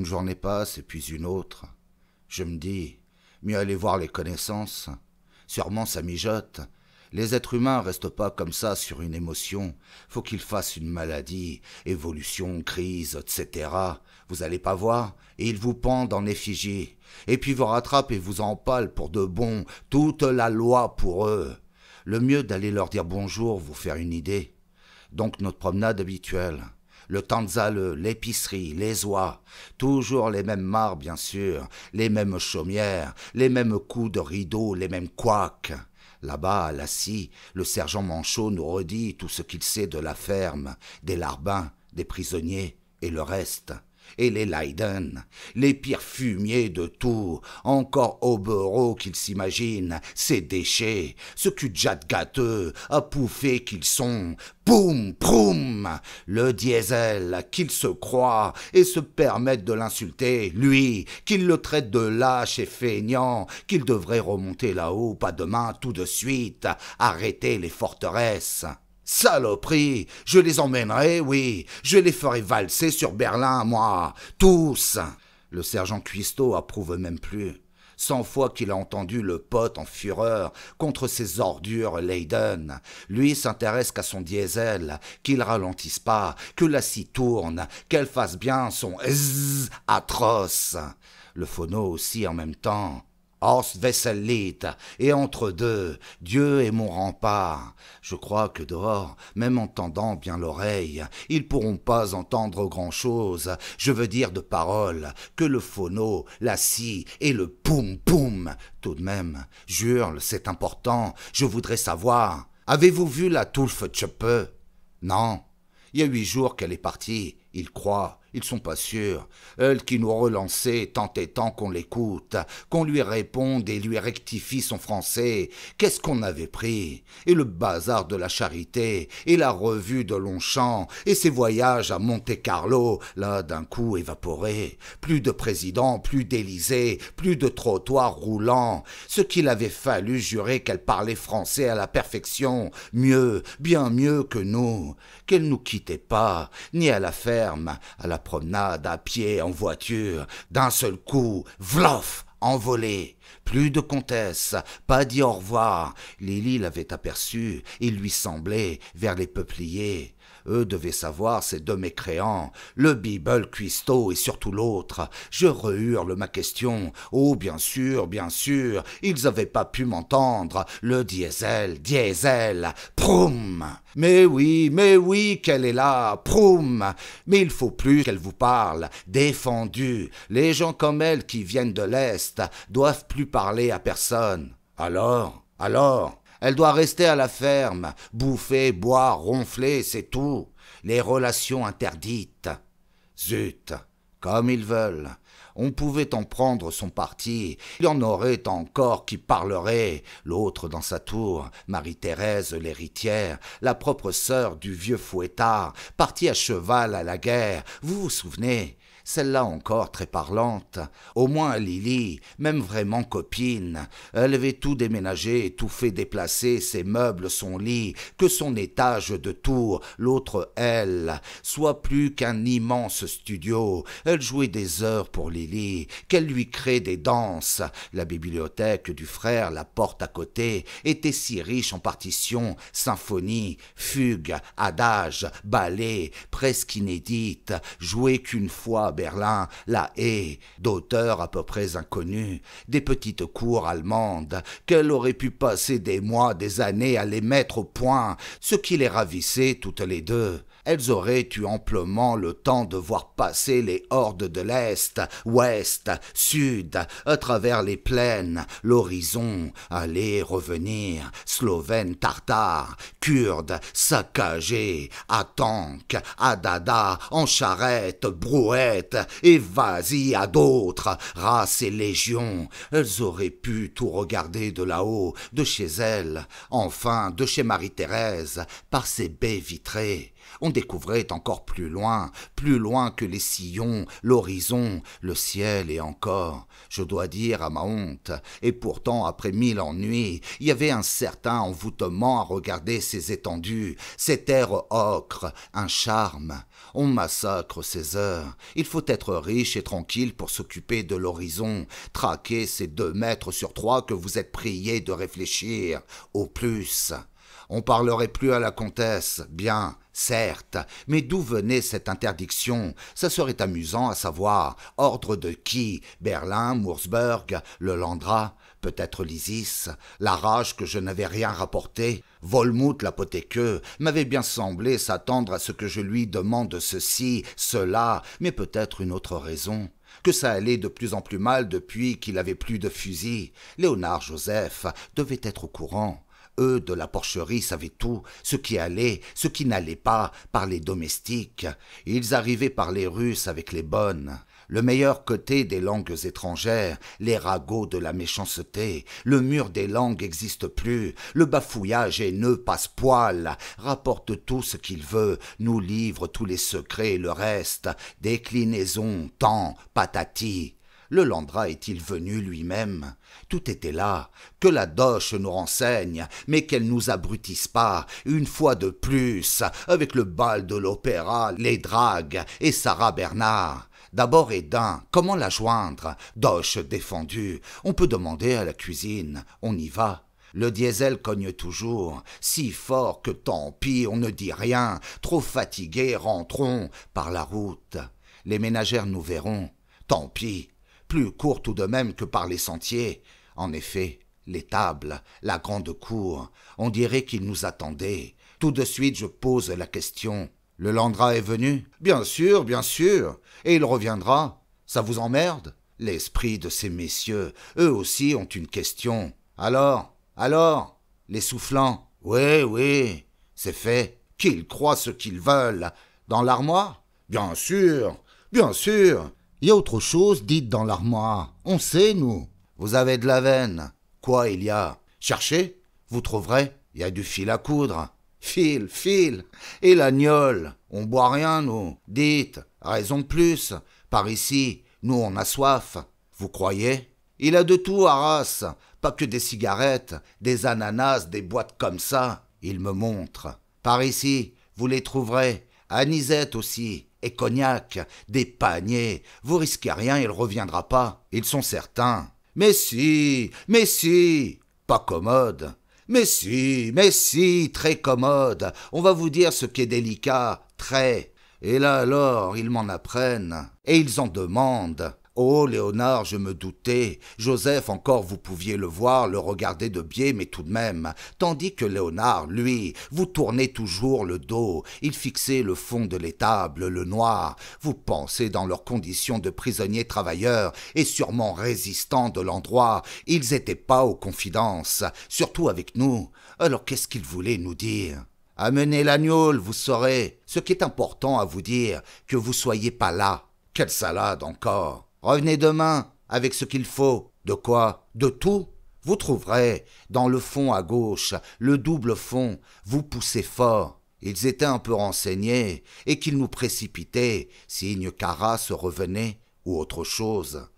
journée passe et puis une autre. Je me dis, mieux aller voir les connaissances. Sûrement ça mijote. Les êtres humains restent pas comme ça sur une émotion. Faut qu'ils fassent une maladie, évolution, crise, etc. Vous allez pas voir, et ils vous pendent en effigie. Et puis vous rattrapent et vous empalent pour de bon, toute la loi pour eux. Le mieux d'aller leur dire bonjour, vous faire une idée. Donc notre promenade habituelle. Le Tanzale, l'épicerie, les oies, toujours les mêmes mares bien sûr, les mêmes chaumières, les mêmes coups de rideau, les mêmes couacs. Là-bas, à la scie, le sergent Manchot nous redit tout ce qu'il sait de la ferme, des larbins, des prisonniers et le reste. Et les Leiden, les pires fumiers de tout, encore hobereaux qu'ils s'imaginent, ces déchets, ce cul-de-jatte gâteux, à pouffer qu'ils sont, poum, proum, le diesel, qu'ils se croient et se permettent de l'insulter, lui, qu'il le traite de lâche et feignant, qu'il devrait remonter là-haut, pas demain, tout de suite, arrêter les forteresses. Saloperie, je les emmènerai, oui, je les ferai valser sur Berlin, moi, tous. Le sergent Cuistot approuve même plus. 100 fois qu'il a entendu le pote en fureur contre ces ordures Leiden. Lui s'intéresse qu'à son diesel, qu'il ralentisse pas, que la scie tourne, qu'elle fasse bien son zzz atroce. Le phono aussi en même temps. Ostwessellied, et entre deux, Dieu est mon rempart. Je crois que dehors, même en tendant bien l'oreille, ils pourront pas entendre grand-chose, je veux dire de paroles, que le phono, la scie et le poum-poum. Tout de même, jure, c'est important, je voudrais savoir. Avez-vous vu la Toulfe Tchepe? Non. Il y a 8 jours qu'elle est partie, ils croient. Ils sont pas sûrs. Elle qui nous relançait tant et tant qu'on l'écoute, qu'on lui réponde et lui rectifie son français. Qu'est-ce qu'on avait pris? Et le bazar de la charité, et la revue de Longchamp, et ses voyages à Monte-Carlo, là d'un coup évaporés. Plus de président, plus d'Élysée, plus de trottoirs roulants. Ce qu'il avait fallu jurer qu'elle parlait français à la perfection, mieux, bien mieux que nous. Qu'elle nous quittait pas, ni à la ferme, à la promenade, à pied, en voiture, d'un seul coup, vlof, envolé. Plus de comtesse, pas dit au revoir. Lily l'avait aperçu, il lui semblait, vers les peupliers. Eux devaient savoir, ces deux mécréants, le Bible Cuistot et surtout l'autre. Je rehurle ma question. Oh, bien sûr, ils avaient pas pu m'entendre. Le diesel, proum. Mais oui, qu'elle est là, proum. Mais il faut plus qu'elle vous parle. Défendue. Les gens comme elle qui viennent de l'Est doivent plus parler à personne. Alors, elle doit rester à la ferme, bouffer, boire, ronfler, c'est tout. Les relations interdites. Zut, comme ils veulent. On pouvait en prendre son parti. Il y en aurait encore qui parleraient. L'autre dans sa tour, Marie-Thérèse l'héritière, la propre sœur du vieux fouettard, partie à cheval à la guerre. Vous vous souvenez? Celle-là encore très parlante. Au moins Lily, même vraiment copine. Elle avait tout déménagé, tout fait déplacer, ses meubles, son lit, que son étage de tour, l'autre elle. Soit plus qu'un immense studio. Elle jouait des heures pour Lily, qu'elle lui crée des danses. La bibliothèque du frère, la porte à côté, était si riche en partitions, symphonies, fugues, adages, ballets, presque inédites, jouées qu'une fois Berlin, La Haye, d'auteurs à peu près inconnus, des petites cours allemandes, qu'elle aurait pu passer des mois, des années à les mettre au point, ce qui les ravissait toutes les deux. Elles auraient eu amplement le temps de voir passer les hordes de l'Est, Ouest, Sud, à travers les plaines, l'horizon, aller, revenir, Slovènes, Tartares, Kurdes, saccagés, à tank, à dada, en charrette, brouette, et vas-y à d'autres, races et légions. Elles auraient pu tout regarder de là-haut, de chez elles, enfin de chez Marie-Thérèse, par ses baies vitrées. On découvrait encore plus loin que les sillons, l'horizon, le ciel et encore. Je dois dire à ma honte, et pourtant après 1000 ennuis, il y avait un certain envoûtement à regarder ces étendues, ces terres ocre, un charme. On massacre ces heures. Il faut être riche et tranquille pour s'occuper de l'horizon, traquer ces 2 mètres sur 3 que vous êtes priés de réfléchir, au plus. On parlerait plus à la comtesse, bien, certes, mais d'où venait cette interdiction? Ça serait amusant à savoir. Ordre de qui? Berlin, Moursburg, le Landrat, peut-être l'Isis, la rage que je n'avais rien rapporté. Volmouth l'apothéqueux m'avait bien semblé s'attendre à ce que je lui demande ceci, cela, mais peut-être une autre raison. Que ça allait de plus en plus mal depuis qu'il avait plus de fusil. Léonard Joseph devait être au courant. Eux, de la porcherie, savaient tout, ce qui allait, ce qui n'allait pas, par les domestiques. Ils arrivaient par les Russes avec les bonnes. Le meilleur côté des langues étrangères, les ragots de la méchanceté, le mur des langues n'existe plus, le bafouillage haineux passe-poil, rapporte tout ce qu'il veut, nous livre tous les secrets et le reste, déclinaison, temps, patati. Le Landrat est-il venu lui-même? Tout était là, que la doche nous renseigne, mais qu'elle nous abrutisse pas, une fois de plus, avec le bal de l'opéra, les dragues et Sarah Bernard. D'abord Hédin, comment la joindre? Doche défendue, on peut demander à la cuisine, on y va. Le diesel cogne toujours, si fort que tant pis, on ne dit rien, trop fatigués, rentrons par la route. Les ménagères nous verront, tant pis. Plus court tout de même que par les sentiers. En effet, les tables, la grande cour, on dirait qu'ils nous attendaient. Tout de suite je pose la question. Le Landrat est venu? Bien sûr, et il reviendra. Ça vous emmerde? L'esprit de ces messieurs, eux aussi ont une question. Alors, les soufflants? Oui, c'est fait. Qu'ils croient ce qu'ils veulent. Dans l'armoire? Bien sûr. Il y a autre chose, dites dans l'armoire. On sait, nous. Vous avez de la veine. Quoi il y a? Cherchez, vous trouverez. Il y a du fil à coudre. Fil. Et l'agnole. On boit rien, nous. Dites, raison de plus. Par ici, nous on a soif. Vous croyez? Il a de tout, Arras. Pas que des cigarettes, des ananas, des boîtes comme ça. Il me montre. Par ici, vous les trouverez. Anisette aussi. Et cognac, des paniers, vous risquez rien, il reviendra pas, ils sont certains. Mais si, pas commode. Mais si, très commode, on va vous dire ce qui est délicat, très. Et là alors, ils m'en apprennent, et ils en demandent. Oh, Léonard, je me doutais. Joseph, encore, vous pouviez le voir, le regarder de biais, mais tout de même. Tandis que Léonard, lui, vous tournez toujours le dos. Il fixait le fond de l'étable, le noir. Vous pensez dans leurs conditions de prisonniers travailleurs et sûrement résistants de l'endroit. Ils étaient pas aux confidences, surtout avec nous. Alors qu'est-ce qu'ils voulaient nous dire? Amenez l'agneau, vous saurez. Ce qui est important à vous dire, que vous soyez pas là. Quelle salade encore! Revenez demain, avec ce qu'il faut. De quoi? De tout. Vous trouverez, dans le fond à gauche, le double fond, vous poussez fort. Ils étaient un peu renseignés, et qu'ils nous précipitaient, signe qu'Arras revenait, ou autre chose.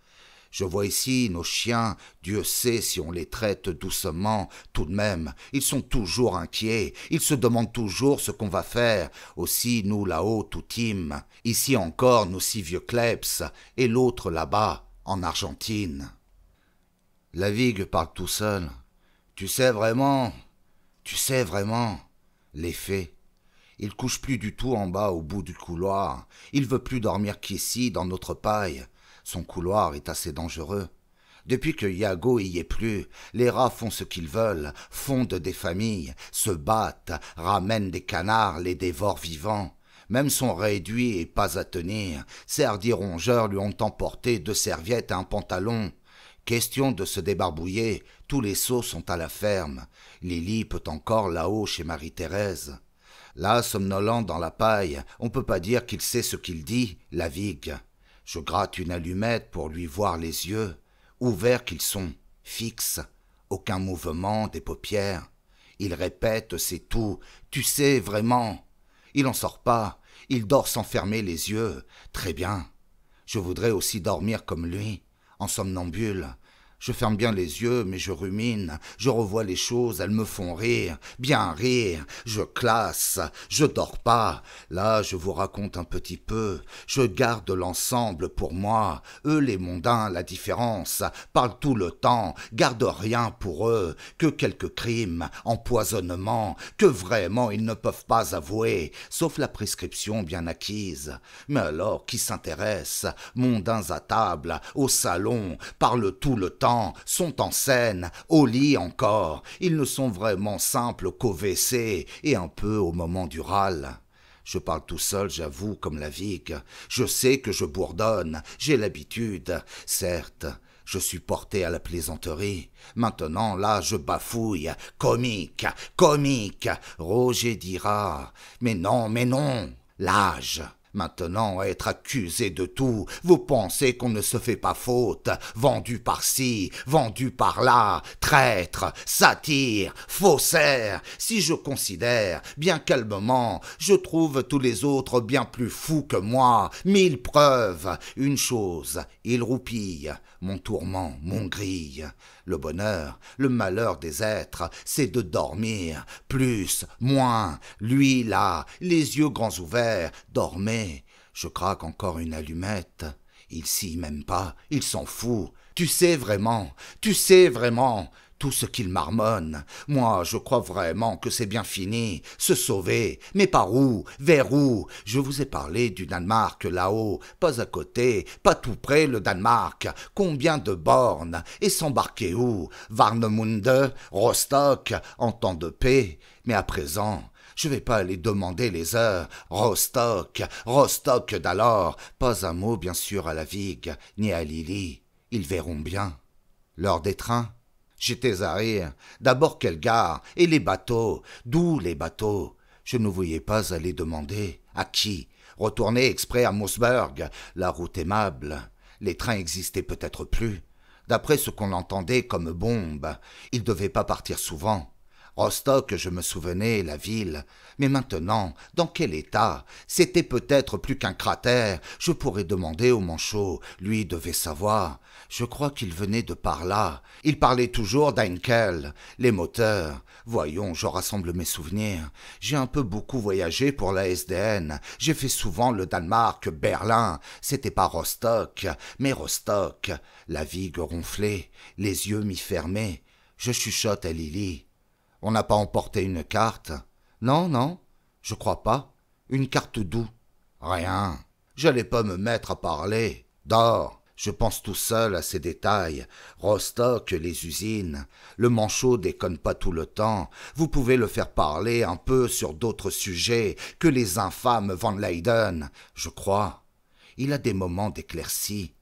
Je vois ici nos chiens, Dieu sait si on les traite doucement, tout de même, ils sont toujours inquiets, ils se demandent toujours ce qu'on va faire. Aussi, nous là-haut, tout team, ici encore nos 6 vieux kleps, et l'autre là-bas, en Argentine. Lavigue parle tout seul. Tu sais vraiment, les faits. Il couche plus du tout en bas au bout du couloir, il veut plus dormir qu'ici, dans notre paille. Son couloir est assez dangereux. Depuis que Yago y est plus, les rats font ce qu'ils veulent, fondent des familles, se battent, ramènent des canards, les dévorent vivants. Même son réduit et pas à tenir, ces hardis rongeurs lui ont emporté 2 serviettes et un pantalon. Question de se débarbouiller, tous les seaux sont à la ferme. Lily peut encore là-haut chez Marie-Thérèse. Là, somnolent dans la paille, on peut pas dire qu'il sait ce qu'il dit, Lavigue. Je gratte une allumette pour lui voir les yeux, ouverts qu'ils sont, fixes, aucun mouvement des paupières. Il répète, c'est tout, tu sais vraiment. Il n'en sort pas, il dort sans fermer les yeux. Très bien. Je voudrais aussi dormir comme lui, en somnambule. Je ferme bien les yeux, mais je rumine, je revois les choses, elles me font rire, bien rire, je classe, je dors pas. Là, je vous raconte un petit peu, je garde l'ensemble pour moi. Eux, les mondains, la différence, parlent tout le temps, gardent rien pour eux, que quelques crimes, empoisonnements, que vraiment ils ne peuvent pas avouer, sauf la prescription bien acquise. Mais alors, qui s'intéresse? Mondains à table, au salon, parlent tout le temps, sont en scène, au lit encore. Ils ne sont vraiment simples qu'au WC et un peu au moment du râle. Je parle tout seul, j'avoue, comme la vigue. Je sais que je bourdonne, j'ai l'habitude. Certes, je suis porté à la plaisanterie. Maintenant, là, je bafouille. Comique, comique. Roger dira. Mais non, l'âge. Maintenant, être accusé de tout, vous pensez qu'on ne se fait pas faute, vendu par-ci, vendu par-là, traître, satire, faussaire. Si je considère, bien calmement, je trouve tous les autres bien plus fous que moi, 1000 preuves. Une chose, ils roupillent, mon tourment, mon grille. Le bonheur, le malheur des êtres, c'est de dormir, plus, moins. Lui, là, les yeux grands ouverts, dormez. Je craque encore une allumette. Il s'y m'aime pas, il s'en fout. Tu sais vraiment tout ce qu'il marmonne. Moi, je crois vraiment que c'est bien fini. Se sauver. Mais par où? Vers où? Je vous ai parlé du Danemark là-haut. Pas à côté, pas tout près le Danemark. Combien de bornes? Et s'embarquer où? Warnemünde, Rostock, en temps de paix. Mais à présent, je vais pas aller demander les heures. Rostock d'alors. Pas un mot, bien sûr, à la Vigue, ni à Lily. Ils verront bien. L'heure des trains? J'étais à rire. D'abord quelle gare? Et les bateaux? D'où les bateaux? Je ne voulais pas aller demander. À qui? Retourner exprès à Moosburg, la route aimable. Les trains existaient peut-être plus. D'après ce qu'on entendait comme bombes, ils devaient pas partir souvent. Rostock, je me souvenais, la ville. Mais maintenant, dans quel état? C'était peut-être plus qu'un cratère. Je pourrais demander au manchot. Lui devait savoir. Je crois qu'il venait de par là. Il parlait toujours d'Heinkel, les moteurs. Voyons, je rassemble mes souvenirs. J'ai un peu beaucoup voyagé pour la SDN. J'ai fait souvent le Danemark, Berlin. C'était pas Rostock, mais Rostock. La vigue ronflait, les yeux mi-fermés. Je chuchote à Lily. On n'a pas emporté une carte? Non, je crois pas. Une carte d'où? Rien. J'allais pas me mettre à parler. Dors. Je pense tout seul à ces détails. Rostock, les usines. Le manchot déconne pas tout le temps. Vous pouvez le faire parler un peu sur d'autres sujets que les infâmes Van Leyden, je crois. Il a des moments d'éclaircie.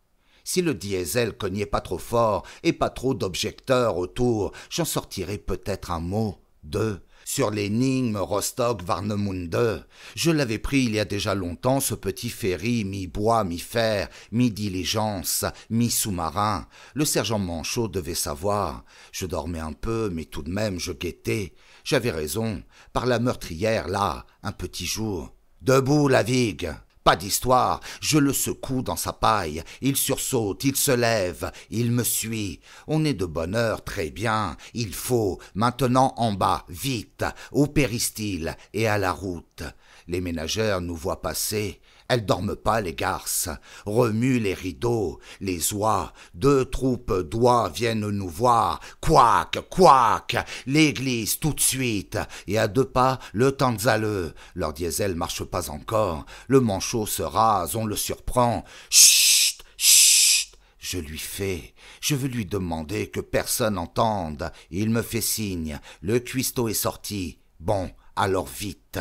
Si le diesel cognait pas trop fort et pas trop d'objecteurs autour, j'en sortirais peut-être un mot, deux, sur l'énigme Rostock-Warnemünde. Je l'avais pris il y a déjà longtemps, ce petit ferry mi-bois, mi-fer, mi-diligence, mi-sous-marin. Le sergent Manchot devait savoir. Je dormais un peu, mais tout de même je guettais. J'avais raison, par la meurtrière, là, un petit jour. Debout, la vigue! Pas d'histoire, je le secoue dans sa paille, il sursaute, il se lève, il me suit. On est de bonne heure, très bien, il faut, maintenant en bas, vite, au péristyle et à la route. Les ménagères nous voient passer, elles dorment pas les garces, remuent les rideaux, les oies, 2 troupes d'oies viennent nous voir, couac, couac, l'église tout de suite, et à 2 pas le Tanzaleux, leur diesel marche pas encore, le manchot se rase, on le surprend, chut, chut, je lui fais, je veux lui demander que personne n'entende, il me fait signe, le cuistot est sorti, bon, alors vite.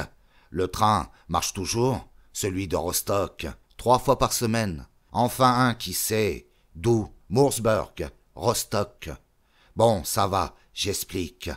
Le train marche toujours? Celui de Rostock, 3 fois par semaine. Enfin un qui sait. D'où? Moosburg, Rostock. Bon, ça va, j'explique.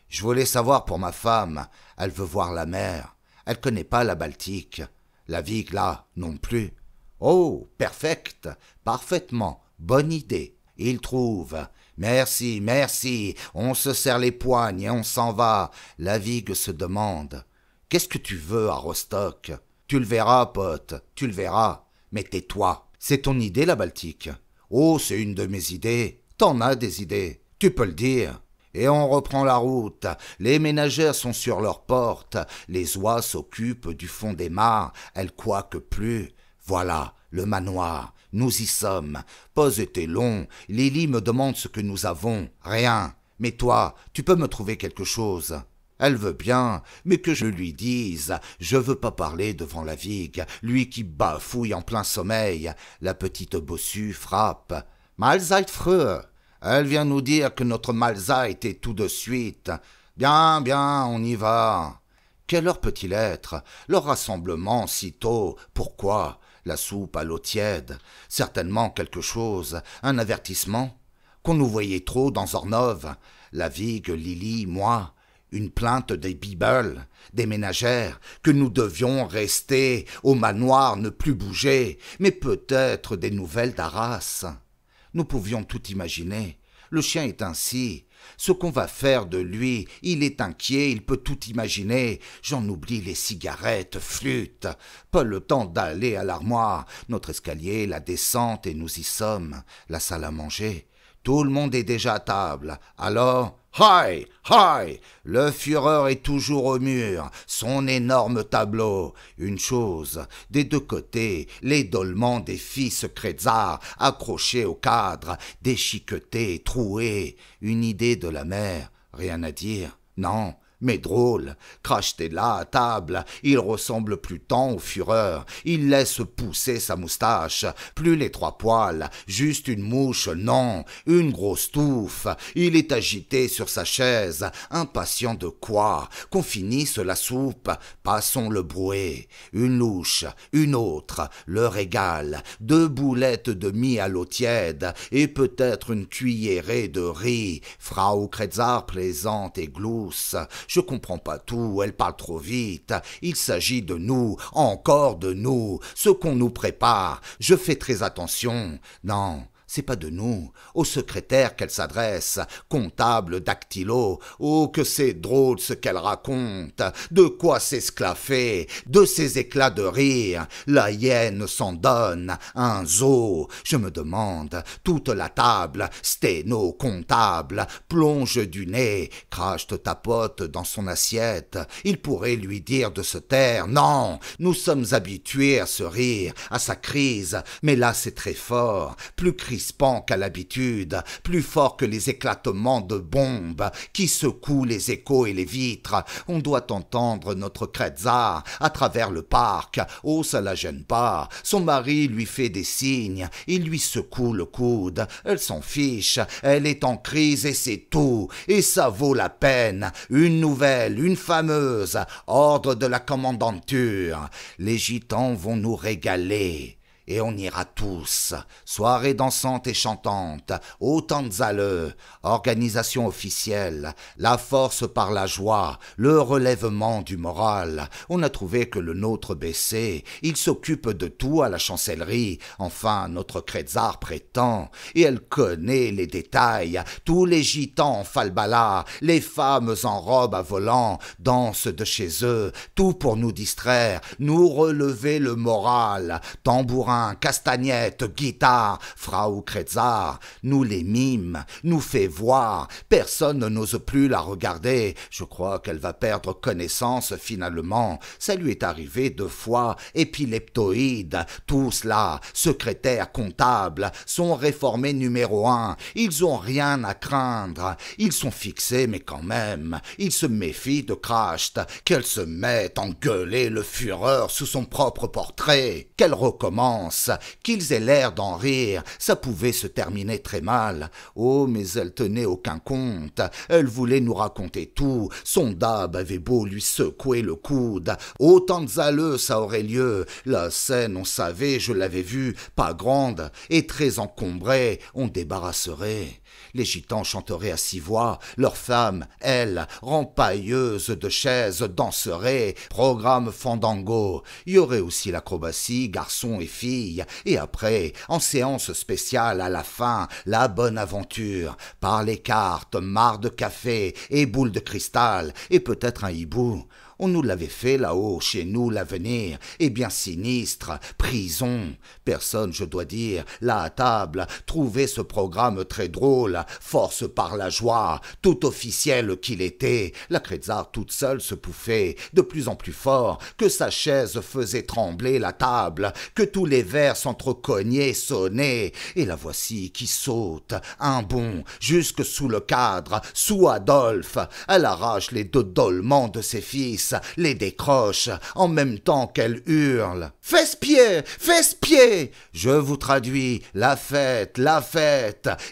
Je voulais savoir pour ma femme. Elle veut voir la mer. Elle connaît pas la Baltique. La Vigue, là, non plus. Oh, perfect, parfaitement, bonne idée. Il trouve. Merci, merci. On se serre les poignes et on s'en va. La Vigue se demande. Qu'est-ce que tu veux à Rostock? Tu le verras, pote, tu le verras. Mais tais-toi. C'est ton idée, la Baltique? Oh, c'est une de mes idées. T'en as des idées. Tu peux le dire. Et on reprend la route. Les ménagères sont sur leurs portes. Les oies s'occupent du fond des mares. Elles quoiquent plus. Voilà, le manoir. Nous y sommes. Pas été long. Lily me demande ce que nous avons. Rien. Mais toi, tu peux me trouver quelque chose. Elle veut bien, mais que je lui dise. Je veux pas parler devant la vigue, lui qui bafouille en plein sommeil. La petite bossue frappe. Mahlzeit früher. Elle vient nous dire que notre Mahlzeit est tout de suite. Bien, bien, on y va. Quelle heure peut-il être? Leur rassemblement si tôt, pourquoi? La soupe à l'eau tiède. Certainement quelque chose, un avertissement. Qu'on nous voyait trop dans Ornov. La vigue, Lily, moi. Une plainte des Bibles, des ménagères, que nous devions rester au manoir, ne plus bouger, mais peut-être des nouvelles d'Arras. Nous pouvions tout imaginer. Le chien est ainsi. Ce qu'on va faire de lui, il est inquiet, il peut tout imaginer. J'en oublie les cigarettes, flûte. Pas le temps d'aller à l'armoire. Notre escalier, la descente, et nous y sommes. La salle à manger. Tout le monde est déjà à table. Alors, hi, hi, le Führer est toujours au mur, son énorme tableau. Une chose, des deux côtés, l'édolement des fils Kretzar accrochés au cadre, déchiquetés, troués. Une idée de la mère, rien à dire, non. Mais drôle, cracheté là à table, il ressemble plus tant au Führer. Il laisse pousser sa moustache, plus les trois poils, juste une mouche, non, une grosse touffe. Il est agité sur sa chaise, impatient de quoi? Qu'on finisse la soupe, passons le brouet. Une louche, une autre, le régal, 2 boulettes de mie à l'eau tiède, et peut-être une cuillerée de riz. Frau Kretzar plaisante et glousse. Je comprends pas tout, elle parle trop vite. Il s'agit de nous, encore de nous, ce qu'on nous prépare. Je fais très attention. Non, c'est pas de nous, au secrétaire qu'elle s'adresse, comptable dactylo. Oh, que c'est drôle ce qu'elle raconte, de quoi s'esclaffer, de ces éclats de rire. La hyène s'en donne, un zoo. Je me demande, toute la table, sténo, comptable, plonge du nez, crache tapote dans son assiette. Il pourrait lui dire de se taire. Non, nous sommes habitués à ce rire, à sa crise, mais là c'est très fort, plus crispant qu'à l'habitude, plus fort que les éclatements de bombes qui secouent les échos et les vitres. On doit entendre notre Kretzar à travers le parc. Oh, ça la gêne pas. Son mari lui fait des signes, il lui secoue le coude. Elle s'en fiche, elle est en crise et c'est tout. Et ça vaut la peine. Une nouvelle, une fameuse, ordre de la commandanture. Les gitans vont nous régaler. Et on ira tous. Soirée dansante et chantante, au Tanzale, organisation officielle, la force par la joie, le relèvement du moral. On a trouvé que le nôtre baissait. Il s'occupe de tout à la chancellerie. Enfin, notre Kretzar prétend. Et elle connaît les détails. Tous les gitans en falbala, les femmes en robe à volant, dansent de chez eux. Tout pour nous distraire, nous relever le moral. Tambourin, castagnette, guitare, Frau Kretzar nous les mime, nous fait voir. Personne n'ose plus la regarder. Je crois qu'elle va perdre connaissance finalement. Ça lui est arrivé 2 fois. Épileptoïde, tous là, secrétaire comptable, sont réformés numéro 1. Ils ont rien à craindre. Ils sont fixés, mais quand même, ils se méfient de Kracht, qu'elle se mette à engueuler le Führer sous son propre portrait, qu'elle recommence, qu'ils aient l'air d'en rire. Ça pouvait se terminer très mal. Oh, mais elle tenait aucun compte. Elle voulait nous raconter tout. Son dab avait beau lui secouer le coude. Autant de zaleux, ça aurait lieu. La scène, on savait, je l'avais vue, pas grande et très encombrée. On débarrasserait. Les gitans chanteraient à 6 voix, leurs femmes, elles, rempailleuses de chaises, danseraient, programme fandango. Il y aurait aussi l'acrobatie, garçons et filles, et après, en séance spéciale à la fin, la bonne aventure, par les cartes, marre de café et boules de cristal, et peut-être un hibou. On nous l'avait fait là-haut, chez nous, l'avenir est bien sinistre, prison. Personne, je dois dire, là à table, trouvait ce programme très drôle, force par la joie, tout officiel qu'il était. La Kretsar toute seule se pouffait, de plus en plus fort, que sa chaise faisait trembler la table, que tous les verres s'entrecognaient, sonnaient, et la voici qui saute, un bond, jusque sous le cadre, sous Adolphe. Elle arrache les deux dolmans de ses fils, les décroche, en même temps qu'elle hurle. « Fesse-pied! Fesse-pied !» Je vous traduis, la fête,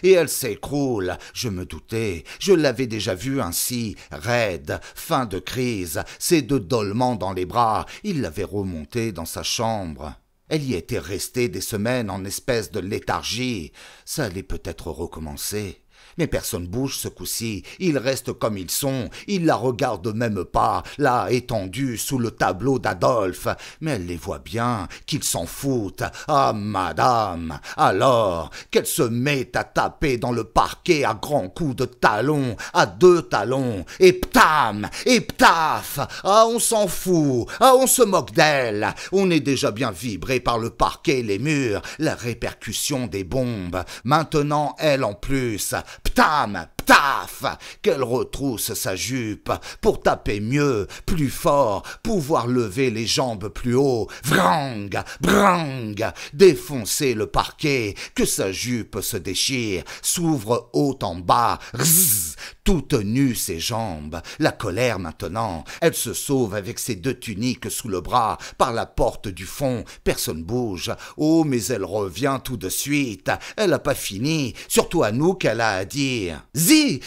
et elle s'écroule. Je me doutais, je l'avais déjà vue ainsi, raide, fin de crise, ses deux dolmans dans les bras, il l'avait remontée dans sa chambre. Elle y était restée des semaines en espèce de léthargie. Ça allait peut-être recommencer. Mais personne bouge ce coup-ci, ils restent comme ils sont, ils la regardent même pas, là, étendue sous le tableau d'Adolphe. Mais elle les voit bien, qu'ils s'en foutent. Ah, madame! Alors, qu'elle se met à taper dans le parquet à grands coups de talon, à deux talons, et ptam! Et ptaf! Ah, on s'en fout! Ah, on se moque d'elle! On est déjà bien vibré par le parquet et les murs, la répercussion des bombes. Maintenant, elle en plus. Ptam, ptaf, qu'elle retrousse sa jupe pour taper mieux, plus fort, pouvoir lever les jambes plus haut, vrang, brang, défoncer le parquet, que sa jupe se déchire, s'ouvre haut en bas, rzzz, toutes nues ses jambes. La colère maintenant, elle se sauve avec ses deux tuniques sous le bras, par la porte du fond, personne bouge. Oh, mais elle revient tout de suite, elle n'a pas fini, surtout à nous qu'elle a à dire.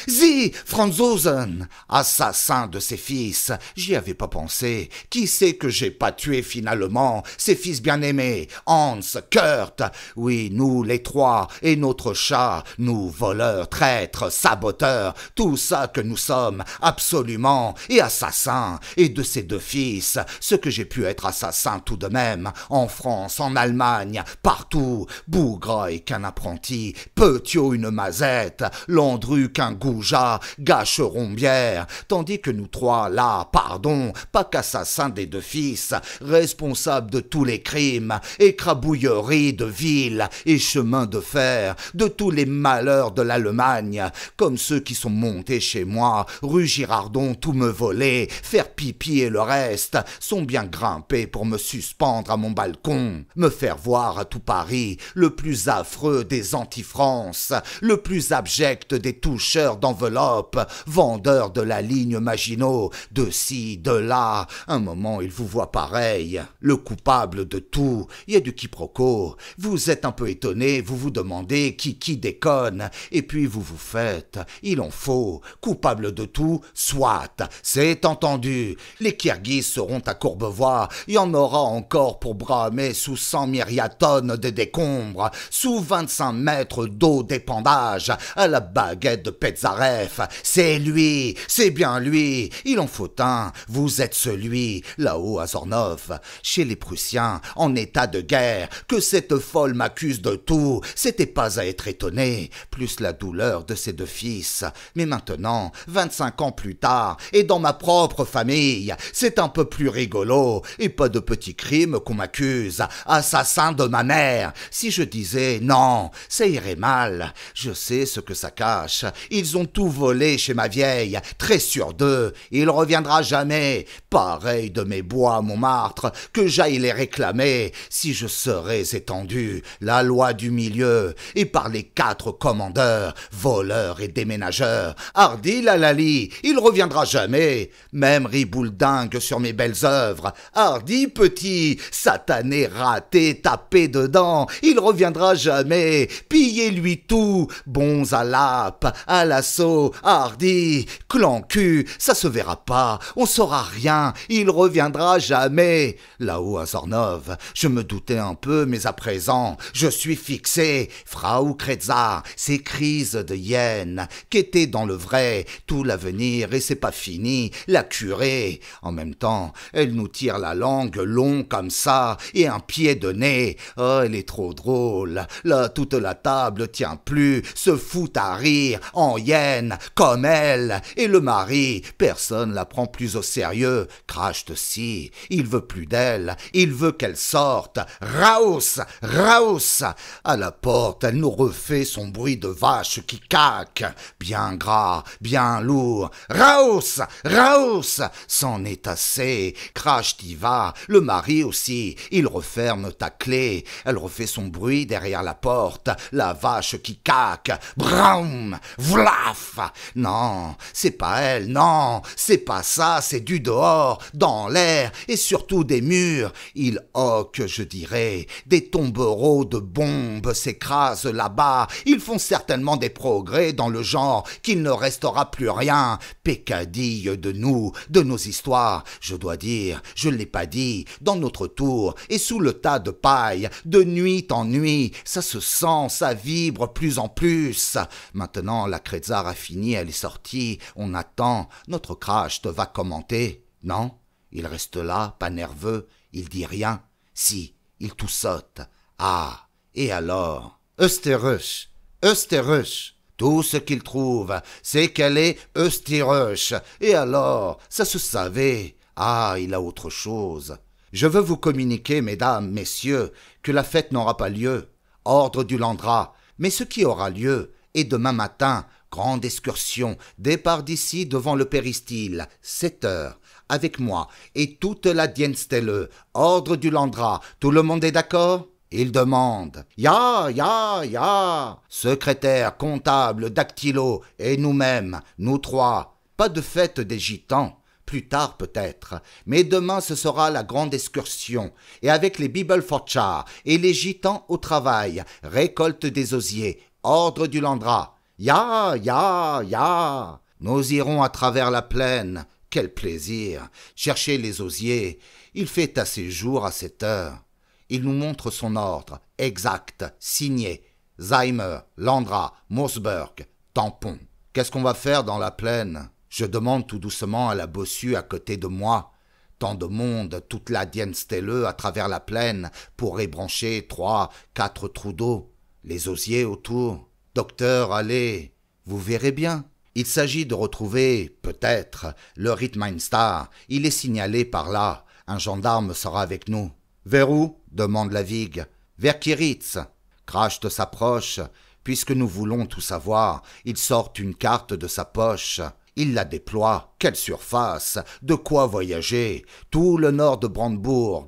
Sie, Franzosen, assassin de ses fils, j'y avais pas pensé. Qui sait que j'ai pas tué finalement ses fils bien-aimés, Hans, Kurt, oui, nous les trois, et notre chat, nous voleurs, traîtres, saboteurs, tout ça que nous sommes, absolument, et assassins, et de ces deux fils, ce que j'ai pu être assassin tout de même, en France, en Allemagne, partout, bougre qu'un apprenti, Petiot une mazette, Landru qu'un goujat, Gâcheron-bière, tandis que nous trois, là, pardon, pas qu'assassins des deux fils, responsables de tous les crimes, écrabouilleries de villes et chemins de fer, de tous les malheurs de l'Allemagne, comme ceux qui sont montés chez moi, rue Girardon, tout me voler, faire pipi et le reste, sont bien grimpés pour me suspendre à mon balcon, me faire voir à tout Paris, le plus affreux des anti-France, le plus abject des toucheurs d'enveloppes, vendeurs de la ligne Maginot, de ci, de là. Un moment, il vous voit pareil, le coupable de tout. Il y a du quiproquo. Vous êtes un peu étonné, vous vous demandez qui déconne, et puis vous vous faites, il en faut, coupable de tout, soit, c'est entendu. Les Kirghizes seront à Courbevoie, il y en aura encore pour bramer sous 100 myriatonnes de décombres, sous 25 mètres d'eau d'épandage, à la baguette de Petzareff. C'est lui, c'est bien lui, il en faut un, vous êtes celui, là-haut à Zornov, chez les Prussiens, en état de guerre, que cette folle m'accuse de tout, c'était pas à être étonné, plus la douleur de ses deux fils. Mais maintenant, 25 ans plus tard, et dans ma propre famille, c'est un peu plus rigolo, et pas de petits crimes qu'on m'accuse, assassin de ma mère. Si je disais non, ça irait mal, je sais ce que ça cache, ils ont tout volé chez ma vieille, très sûr d'eux, il reviendra jamais, pareil de mes bois à Montmartre, que j'aille les réclamer, si je serais étendu, la loi du milieu, et par les 4 commandeurs, voleurs et déménageurs, hardi la Lali, il reviendra jamais, même ribouledingue sur mes belles œuvres, hardi petit, satané raté, tapé dedans, il reviendra jamais, pillez-lui tout, bons à l'ape, à l'assaut, hardi, clan cul, ça se verra pas, on saura rien, il reviendra jamais. Là-haut à Zornov, je me doutais un peu, mais à présent, je suis fixé, Frau Kretsar, ces crises de hyène, qu'était dans le vrai, tout l'avenir, et c'est pas fini, la curée. En même temps, elle nous tire la langue long comme ça, et un pied de nez. Oh, elle est trop drôle. Là, toute la table tient plus, se fout à rire, en hyène, comme elle. Et le mari, personne la prend plus au sérieux. Crache aussi, il veut plus d'elle, il veut qu'elle sorte. Raus, raus. À la porte, elle nous refait son bruit de vache qui caque. Bien gras, bien lourd. Raus, raus. C'en est assez. Crache t'y va. Le mari aussi, il referme ta clé. Elle refait son bruit derrière la porte. La vache qui caque. Braum, vlaf. Non, c'est pas elle, non, c'est pas ça, c'est du dehors, dans l'air et surtout des murs. Il hoque, je dirais, des tombereaux de bombes s'écrasent là-bas. Ils font certainement des progrès dans le genre qu'il ne restera plus rien. Pécadille de nous, de nos histoires. Je dois dire, je ne l'ai pas dit, dans notre tour et sous le tas de paille, de nuit en nuit, ça se sent, ça vibre plus en plus. Maintenant, la Kretzar a fini, elle est sortie, on attend, notre crash te va commenter. Non, il reste là, pas nerveux, il dit rien. Si, il toussote. Ah, et alors? Österreich, Österreich. Tout ce qu'il trouve, c'est qu'elle est Österreich. Et alors, ça se savait. Ah, il a autre chose. Je veux vous communiquer, mesdames, messieurs, que la fête n'aura pas lieu. Ordre du Landrat. Mais ce qui aura lieu est demain matin, grande excursion, départ d'ici devant le péristyle, 7 heures, avec moi et toute la Dienststelle, ordre du Landrat, tout le monde est d'accord? Il demande. Ya, ya, ya. Secrétaire, comptable, dactylo, et nous-mêmes, nous trois. Pas de fête des gitans. Plus tard peut-être, mais demain ce sera la grande excursion, et avec les Bibelfortschar et les gitans au travail, récolte des osiers, ordre du Landrat. Ya, ya, ya. Nous irons à travers la plaine, quel plaisir, chercher les osiers, il fait assez jour à cette heure. Il nous montre son ordre, exact, signé, Zeimer, Landrat, Moosburg, tampon. Qu'est-ce qu'on va faire dans la plaine? Je demande tout doucement à la bossue à côté de moi. Tant de monde, toute la Dienststelle à travers la plaine, pour ébrancher 3, 4 trous d'eau. Les osiers autour. Docteur, allez, vous verrez bien. Il s'agit de retrouver, peut-être, le Rittmeister. Il est signalé par là. Un gendarme sera avec nous. Vers où? Demande la Vigue. Vers Kiritz. Crachte s'approche. Puisque nous voulons tout savoir, il sort une carte de sa poche. Il la déploie. Quelle surface! De quoi voyager! Tout le nord de Brandebourg,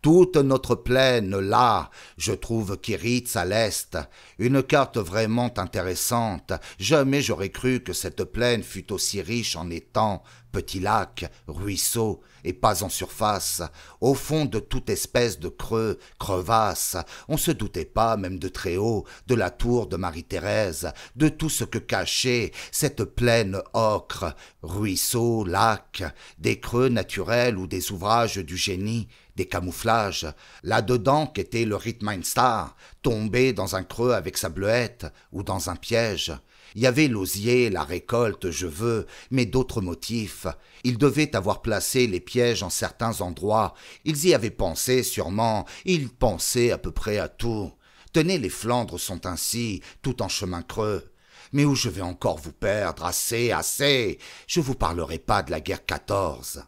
toute notre plaine, là. Je trouve Kiritz à l'est. Une carte vraiment intéressante. Jamais j'aurais cru que cette plaine fût aussi riche en étangs, petits lacs, ruisseaux, et pas en surface. Au fond de toute espèce de creux, crevasses, on se doutait pas, même de très haut, de la tour de Marie-Thérèse, de tout ce que cachait cette plaine ocre, ruisseaux, lacs, des creux naturels ou des ouvrages du génie, des camouflages. Là-dedans qu'était le Rittmeister, tombé dans un creux avec sa bleuette ou dans un piège. Il y avait l'osier, la récolte, je veux, mais d'autres motifs. Ils devaient avoir placé les pièges en certains endroits. Ils y avaient pensé sûrement, ils pensaient à peu près à tout. Tenez, les Flandres sont ainsi, tout en chemin creux. Mais où je vais encore vous perdre, assez, assez. Je vous parlerai pas de la guerre 14.